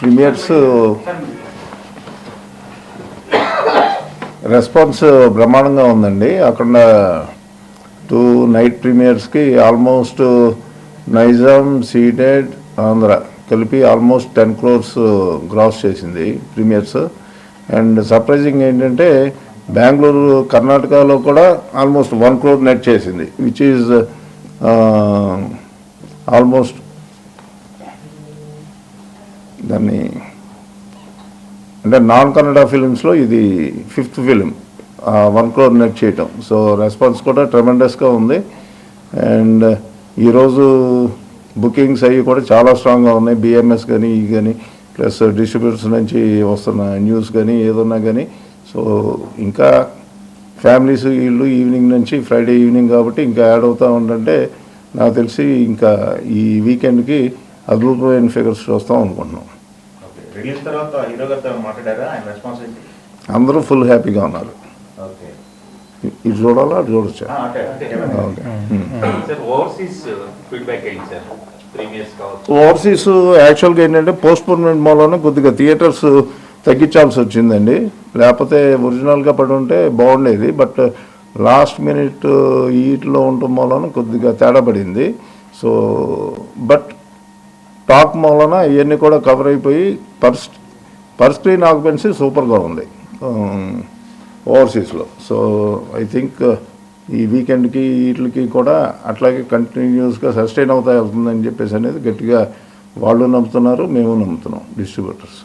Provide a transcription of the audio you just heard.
Premieres response బ్రహ్మాండంగా ఉందండి. అక్కడ 2 నైట్ ప్రీమియర్స్కి ఆల్మోస్ట్ నైజాం, సీడెడ్, ఆంధ్ర కలిపి ఆల్మోస్ట్ 10 crores గ్రాస్ చేసింది ప్రీమియర్స్. అండ్ సర్ప్రైజింగ్ ఏంటంటే బెంగళూరు, కర్ణాటకలో కూడా ఆల్మోస్ట్ 1 crore నెట్ చేసింది, విచ్ ఈజ్ ఆల్మోస్ట్ దాన్ని అంటే నాన్ కన్నడ ఫిలిమ్స్లో ఇది 5th ఫిలిం 1 crore నెట్ చేయటం. సో రెస్పాన్స్ కూడా ట్రెమెండస్గా ఉంది. అండ్ ఈరోజు బుకింగ్స్ అవి కూడా చాలా స్ట్రాంగ్గా ఉన్నాయి. బిఎంఎస్ కానీ ఈ కానీ ప్లస్ డిస్ట్రిబ్యూటర్స్ నుంచి వస్తున్న న్యూస్ కానీ ఏదన్నా కానీ. సో ఇంకా ఫ్యామిలీస్ వీళ్ళు ఈవినింగ్ నుంచి ఫ్రైడే ఈవినింగ్ కాబట్టి ఇంకా యాడ్ అవుతూ ఉంటుంటే నాకు తెలిసి ఇంకా ఈ వీకెండ్కి అద్భుతమైన ఫిగర్స్ చూస్తాం అనుకుంటున్నాం. అందరూ ఫుల్ హ్యాపీగా ఉన్నారు. ఇది చూడాలా, అది చూడొచ్చా? ఓవర్సీస్ యాక్చువల్గా ఏంటంటే పోస్ట్పోన్మెంట్ మూలన కొద్దిగా థియేటర్స్ తగ్గించాల్సి వచ్చిందండి. లేకపోతే ఒరిజినల్గా పడి ఉంటే బాగుండేది. బట్ లాస్ట్ మినిట్ ఈట్లో ఉండటం మూలన కొద్దిగా తేడా పడింది. సో బట్ టాక్ మూలన ఇవన్నీ కూడా కవర్ అయిపోయి పర్ స్క్రీన్ ఆక్యుపెన్సీ సూపర్గా ఉంది ఓవర్సీస్లో. సో ఐ థింక్ ఈ వీకెండ్కి వీటికి కూడా అట్లాగే కంటిన్యూస్గా సస్టైన్ అవుతా వెళ్తుందని చెప్పేసి అనేది గట్టిగా వాళ్ళు నమ్ముతున్నారు, మేము నమ్ముతున్నాం, డిస్ట్రిబ్యూటర్స్.